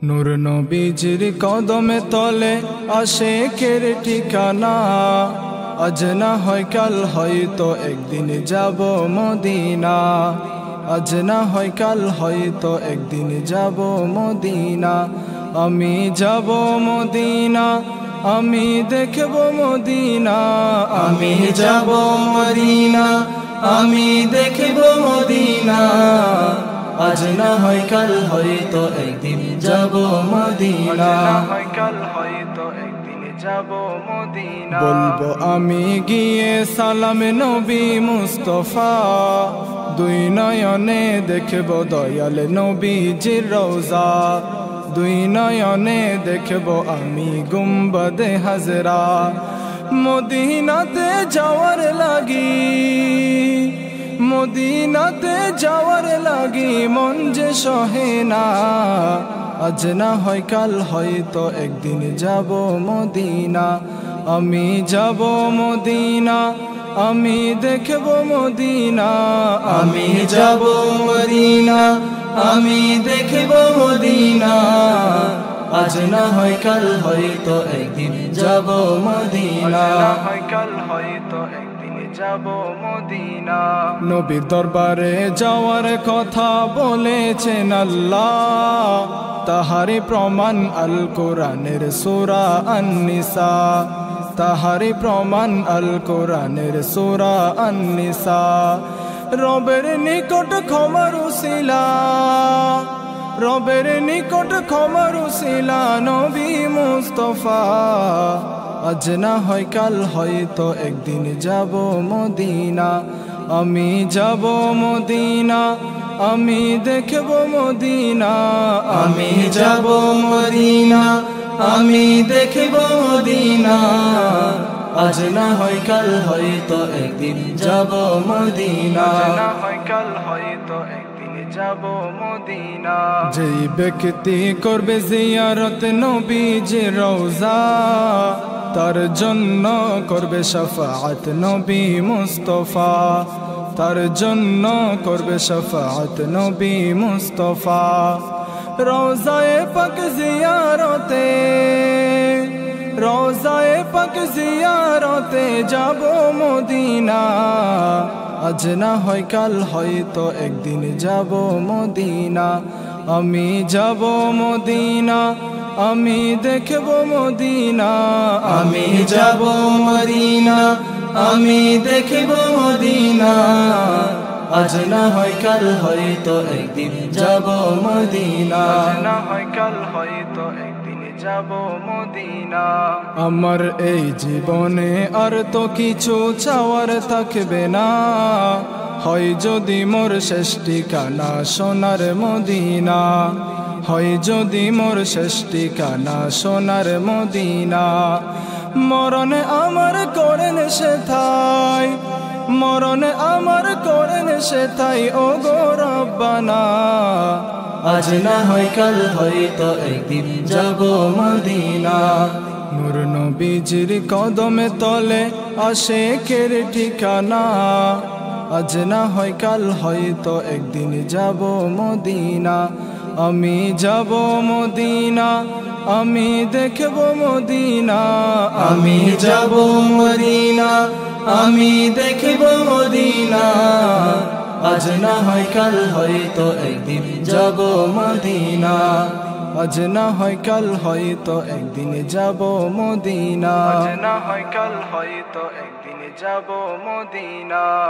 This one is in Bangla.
নূর নবীজির কদমে তলে আশিকের ঠিকানা। আজ না হয় কাল হয়তো একদিন যাব মদিনা। আজ না হয় কাল হয়তো একদিন যাব মদিনা। আমি যাব মদিনা, আমি দেখব মদিনা। আমি যাব মদিনা, আমি দেখব মদিনা। আজ না হয় কাল হয়তো একদিন যাব মদিনা। বলবো আমি গিয়ে সালাম নবী মুস্তাফা। দুই নয়নে দেখব দয়াল নবীজির রওজা। দুই নয়নে দেখব আমি গুম্বদে হাজরা। মদিনাতে যাওয়ার লাগি, মদিনাতে যাওয়ার লাগি মন যে সহে না। আজ না হয় কাল হয়তো একদিন যাব মদিনা। আমি যাব মদিনা, আমি দেখব মদিনা। আমি যাব মদিনা, আমি দেখব মদিনা। আজ না হয় কাল হয়তো একদিন যাব মদিনা। নবীর দরবারে যাওয়ার কথা বলেছেন আল্লাহ। তাহারি প্রমাণ আল কোরআনের সূরা আন-নিসা। তাহারি প্রমাণ আল কোরআনের সূরা আন-নিসা। রবের নিকট ক্ষমার উসিলা, রবের নিকট ক্ষমার উসিলা নবী মুস্তাফা। আজ না হয় কাল হয়তো একদিন যাব মদিনা। আমি যাব মদিনা, আমি দেখব মদিনা। আমি যাব মদিনা, আমি দেখব মদিনা। আজ না হয় কাল হয়তো একদিন যাব মদিনা। যেই ব্যক্তি করবে জিয়ারত নবীজির রওজা, তার জন্য করবে শাফাআত নবী মুস্তাফা। তার জন্য করবে শাফাআত নবী মুস্তাফা। রওজায়ে পাক জিয়ারতে, রওজায়ে পাক জিয়ারতে যাব মদিনা। আজ না হয় কাল হয়তো একদিন যাব মদিনা। আমি যাব মদিনা, আমি দেখব মদিনা। আমি যাব মদিনা, আমি দেখব মদিনা। আজ না হয় কাল হয়তো একদিন যাব মদিনা। আমার এই জীবনে আর তো কিছু চাওয়ার থাকবে না। হয় যদি মোর শেষ ঠিকানা সোনার মদিনা। হয় যদি মোর শেষ ঠিকানা সোনার মদিনা। মরণে আমার করেন সেথায়, মরণে আমার করেন সেথায় ও গো রব্বানা। আজ না হয় কাল হয়তো একদিন যাব মদিনা। নূর নবীজির কদমে তলে আশিকের ঠিকানা। আজ না হয় কাল হয়তো একদিন যাব মদিনা। আমি যাব মদিনা, আমি দেখব মদিনা। আমি যাব মদিনা, আমি দেখব মদিনা। আজ না হয় কাল হয়তো একদিন যাব মদিনা। আজ না হয় কাল হয়তো একদিন যাব মদিনা। আজ না হয় কাল হয়তো একদিন যাব মদিনা।